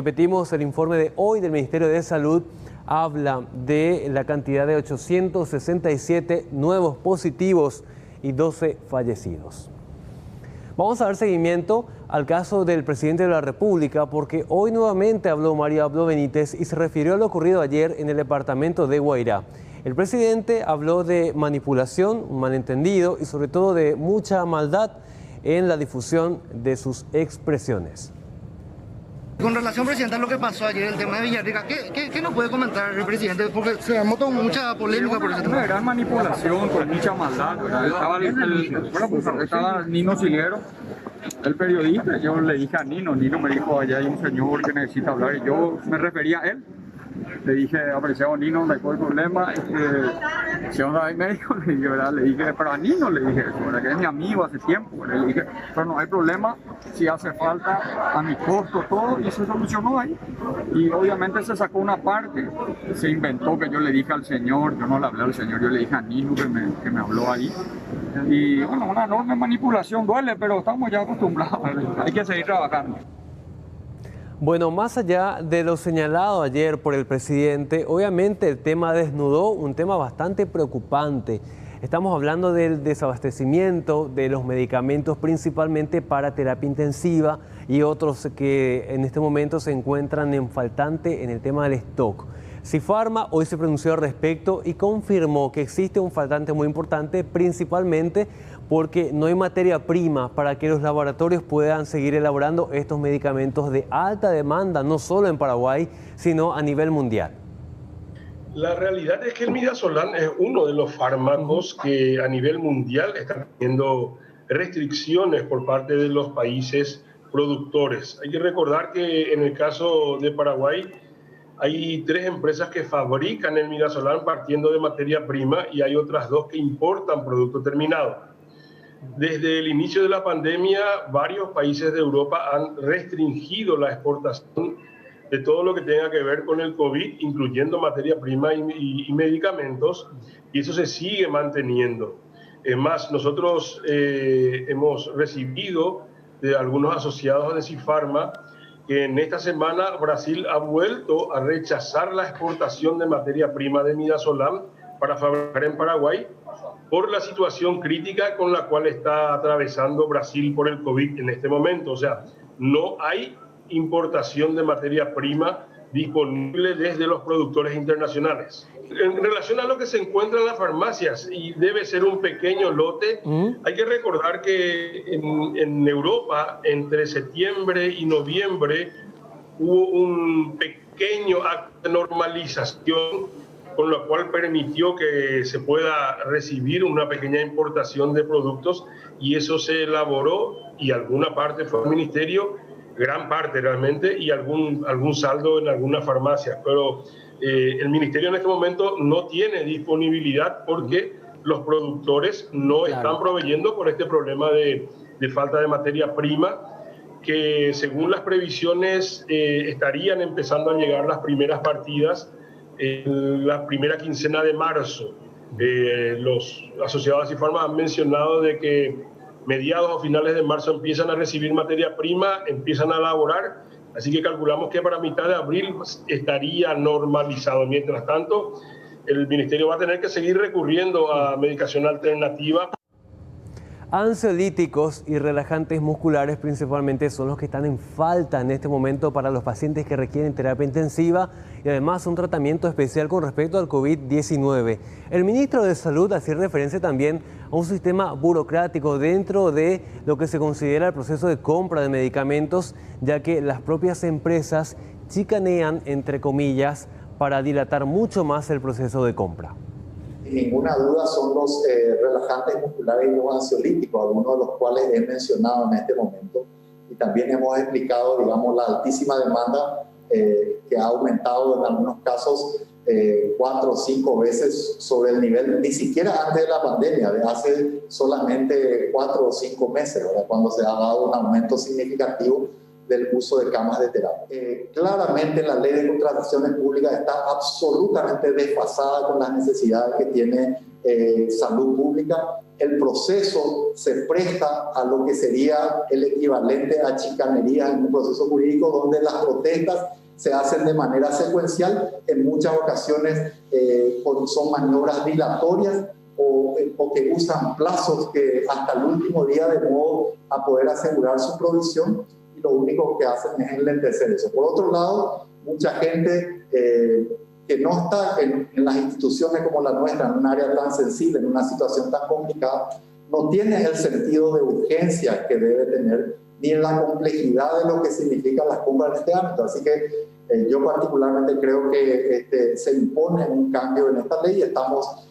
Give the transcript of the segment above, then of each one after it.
Repetimos, el informe de hoy del Ministerio de Salud habla de la cantidad de 867 nuevos positivos y 12 fallecidos. Vamos a dar seguimiento al caso del presidente de la República porque hoy nuevamente habló María Abdo Benítez y se refirió a lo ocurrido ayer en el departamento de Guairá. El presidente habló de manipulación, un malentendido y sobre todo de mucha maldad en la difusión de sus expresiones. Con relación, presidente, a lo que pasó ayer, el tema de Villarrica, ¿qué nos puede comentar el presidente? Porque se armó toda mucha polémica por ese tema. Una gran manipulación, con mucha maldad, ¿verdad? Estaba Nino Silguero, el periodista. Yo le dije a Nino me dijo, allá hay un señor que necesita hablar, y yo me refería a él. Le dije, apreciado Nino, no hay problema. Si onda hay médico, le dije, ¿verdad? Le dije, pero a Nino le dije eso, ¿verdad? Que es mi amigo hace tiempo. Le dije, pero no hay problema, si hace falta a mi costo, todo, y se solucionó ahí. Y obviamente se sacó una parte, se inventó que yo le dije al señor, yo no le hablé al señor, yo le dije a Nino que me habló ahí. Y bueno, una enorme manipulación, duele, pero estamos ya acostumbrados, hay que seguir trabajando. Bueno, más allá de lo señalado ayer por el presidente, obviamente el tema desnudó un tema bastante preocupante. Estamos hablando del desabastecimiento de los medicamentos principalmente para terapia intensiva y otros que en este momento se encuentran en faltante en el tema del stock. Cifarma hoy se pronunció al respecto y confirmó que existe un faltante muy importante, principalmente porque no hay materia prima para que los laboratorios puedan seguir elaborando estos medicamentos de alta demanda, no solo en Paraguay, sino a nivel mundial. La realidad es que el midazolam es uno de los fármacos que a nivel mundial están teniendo restricciones por parte de los países productores. Hay que recordar que en el caso de Paraguay hay 3 empresas que fabrican el midazolam partiendo de materia prima y hay otras 2 que importan producto terminado. Desde el inicio de la pandemia, varios países de Europa han restringido la exportación de todo lo que tenga que ver con el COVID, incluyendo materia prima y medicamentos, y eso se sigue manteniendo. Es más, nosotros hemos recibido de algunos asociados de Cifarma que en esta semana Brasil ha vuelto a rechazar la exportación de materia prima de midazolam para fabricar en Paraguay por la situación crítica con la cual está atravesando Brasil por el COVID en este momento. O sea, no hay importación de materia prima disponible desde los productores internacionales. En relación a lo que se encuentra en las farmacias, y debe ser un pequeño lote, hay que recordar que en Europa, entre septiembre y noviembre, hubo un pequeño acto de normalización con lo cual permitió que se pueda recibir una pequeña importación de productos, y eso se elaboró y alguna parte fue al ministerio, gran parte realmente, y algún saldo en algunas farmacias. Pero el ministerio en este momento no tiene disponibilidad porque los productores no están proveyendo por este problema de falta de materia prima, que según las previsiones estarían empezando a llegar las primeras partidas en la primera quincena de marzo. Los asociados a Cifarma han mencionado de que mediados o finales de marzo empiezan a recibir materia prima, empiezan a elaborar, así que calculamos que para mitad de abril estaría normalizado. Mientras tanto, el ministerio va a tener que seguir recurriendo a medicación alternativa. Ansiolíticos y relajantes musculares principalmente son los que están en falta en este momento para los pacientes que requieren terapia intensiva y además un tratamiento especial con respecto al COVID-19. El ministro de Salud hacía referencia también a un sistema burocrático dentro de lo que se considera el proceso de compra de medicamentos, ya que las propias empresas chicanean, entre comillas, para dilatar mucho más el proceso de compra. Sin ninguna duda son los relajantes musculares y los ansiolíticos, algunos de los cuales he mencionado en este momento. Y también hemos explicado, digamos, la altísima demanda que ha aumentado en algunos casos 4 o 5 veces sobre el nivel, ni siquiera antes de la pandemia, de hace solamente 4 o 5 meses, ¿verdad? Cuando se ha dado un aumento significativo del uso de camas de terapia. Claramente la ley de contrataciones públicas está absolutamente desfasada con las necesidades que tiene salud pública. el proceso se presta a lo que sería el equivalente a chicanería en un proceso jurídico donde las protestas se hacen de manera secuencial, en muchas ocasiones son maniobras dilatorias o que usan plazos que hasta el último día de modo a poder asegurar su provisión, y lo único que hacen es enlentecer eso. Por otro lado, mucha gente que no está en las instituciones como la nuestra, en un área tan sensible, en una situación tan complicada, no tiene el sentido de urgencia que debe tener, ni en la complejidad de lo que significan las compras en este ámbito. Así que yo particularmente creo que se impone un cambio en esta ley y estamos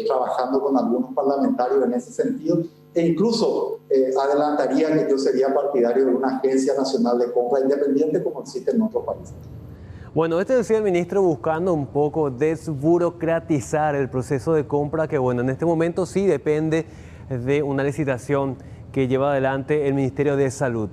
trabajando con algunos parlamentarios en ese sentido, e incluso adelantaría que yo sería partidario de una agencia nacional de compra independiente como existe en otros países. Bueno, decía el ministro buscando un poco desburocratizar el proceso de compra, que bueno, en este momento sí depende de una licitación que lleva adelante el Ministerio de Salud.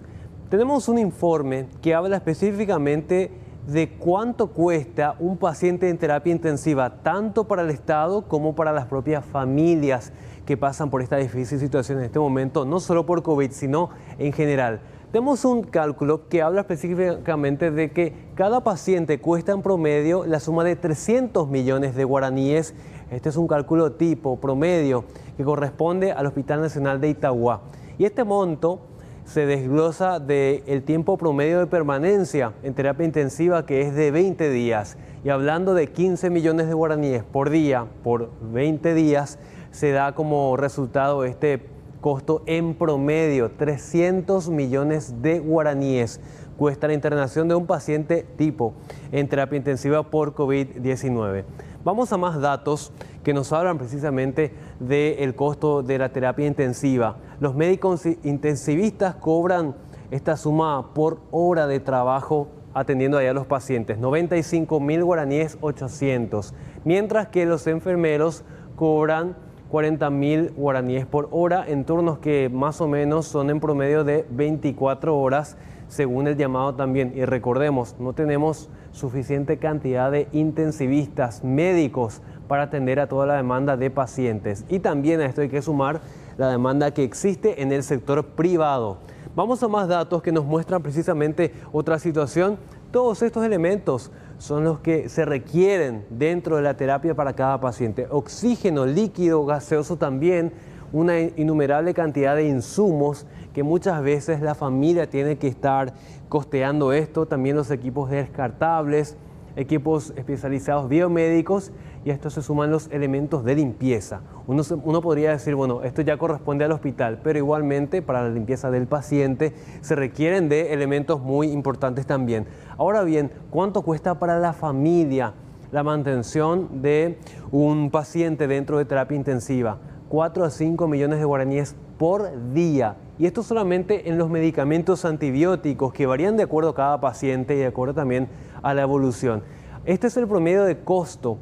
Tenemos un informe que habla específicamente de cuánto cuesta un paciente en terapia intensiva, tanto para el Estado como para las propias familias que pasan por esta difícil situación en este momento, no solo por COVID, sino en general. Tenemos un cálculo que habla específicamente de que cada paciente cuesta en promedio la suma de 300 millones de guaraníes. Este es un cálculo tipo promedio que corresponde al Hospital Nacional de Itagua. Y este monto se desglosa del tiempo promedio de permanencia en terapia intensiva, que es de 20 días. Y hablando de 15 millones de guaraníes por día, por 20 días, se da como resultado este costo en promedio. 300 millones de guaraníes cuesta la internación de un paciente tipo en terapia intensiva por COVID-19. Vamos a más datos que nos hablan precisamente del costo de la terapia intensiva. Los médicos intensivistas cobran esta suma por hora de trabajo atendiendo allá a los pacientes, 95.000 guaraníes 800, mientras que los enfermeros cobran 40.000 guaraníes por hora en turnos que más o menos son en promedio de 24 horas según el llamado también. Y recordemos, no tenemos suficiente cantidad de intensivistas médicos para atender a toda la demanda de pacientes. Y también a esto hay que sumar la demanda que existe en el sector privado. Vamos a más datos que nos muestran precisamente otra situación. Todos estos elementos son los que se requieren dentro de la terapia para cada paciente. Oxígeno, líquido, gaseoso también, una innumerable cantidad de insumos que muchas veces la familia tiene que estar costeando esto. También los equipos descartables, equipos especializados biomédicos, y a esto se suman los elementos de limpieza. Uno podría decir, bueno, esto ya corresponde al hospital, pero igualmente para la limpieza del paciente se requieren de elementos muy importantes también. Ahora bien, ¿cuánto cuesta para la familia la mantención de un paciente dentro de terapia intensiva? 4 a 5 millones de guaraníes por día. Y esto solamente en los medicamentos antibióticos que varían de acuerdo a cada paciente y de acuerdo también a la evolución. Este es el promedio de costo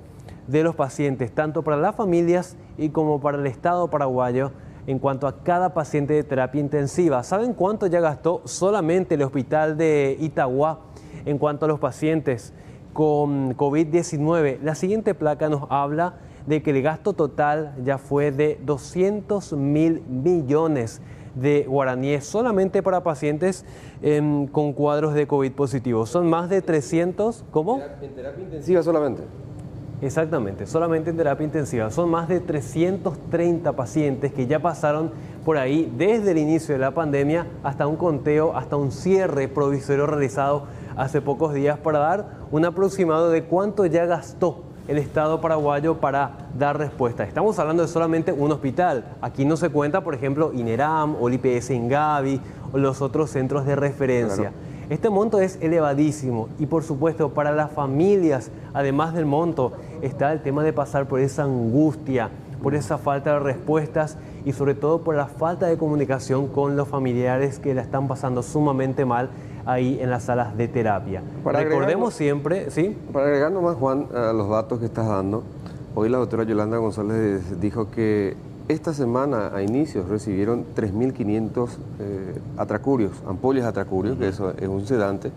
de los pacientes, tanto para las familias y como para el Estado paraguayo en cuanto a cada paciente de terapia intensiva. ¿Saben cuánto ya gastó solamente el hospital de Itagua en cuanto a los pacientes con COVID-19? La siguiente placa nos habla de que el gasto total ya fue de 200.000 millones de guaraníes solamente para pacientes con cuadros de COVID positivo. Son más de 300, ¿cómo? En terapia intensiva solamente. Exactamente, solamente en terapia intensiva. Son más de 330 pacientes que ya pasaron por ahí desde el inicio de la pandemia hasta un conteo, hasta un cierre provisorio realizado hace pocos días para dar un aproximado de cuánto ya gastó el Estado paraguayo para dar respuesta. Estamos hablando de solamente un hospital. Aquí no se cuenta, por ejemplo, INERAM o el IPS Ingavi o los otros centros de referencia. Claro. Este monto es elevadísimo y por supuesto para las familias, además del monto, está el tema de pasar por esa angustia, por esa falta de respuestas y sobre todo por la falta de comunicación con los familiares que la están pasando sumamente mal ahí en las salas de terapia. Recordemos siempre, ¿sí? Para agregar nomás, Juan, a los datos que estás dando, hoy la doctora Yolanda González dijo que esta semana a inicios recibieron 3.500 atracurios, ampollas de atracurio, que eso es un sedante,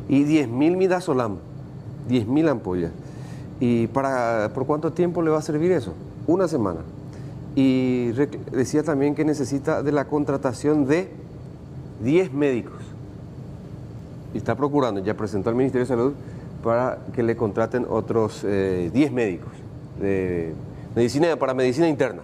y 10.000 midazolam, 10.000 ampollas. ¿Y por cuánto tiempo le va a servir eso? Una semana. Y decía también que necesita de la contratación de 10 médicos. Y está procurando, ya presentó al Ministerio de Salud para que le contraten otros 10 médicos para medicina interna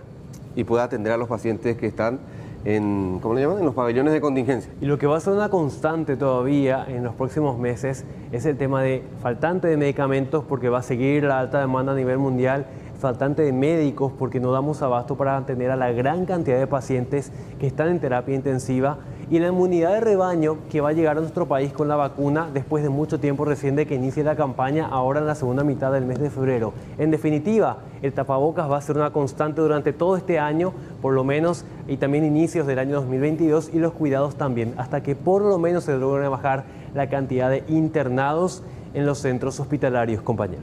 y pueda atender a los pacientes que están en, ¿cómo le llaman?, en los pabellones de contingencia. Y lo que va a ser una constante todavía en los próximos meses es el tema de faltante de medicamentos, porque va a seguir la alta demanda a nivel mundial, faltante de médicos porque no damos abasto para atender a la gran cantidad de pacientes que están en terapia intensiva, y la inmunidad de rebaño que va a llegar a nuestro país con la vacuna después de mucho tiempo recién de que inicie la campaña, ahora en la segunda mitad del mes de febrero. En definitiva, el tapabocas va a ser una constante durante todo este año, por lo menos, y también inicios del año 2022, y los cuidados también, hasta que por lo menos se logre bajar la cantidad de internados en los centros hospitalarios, compañeros.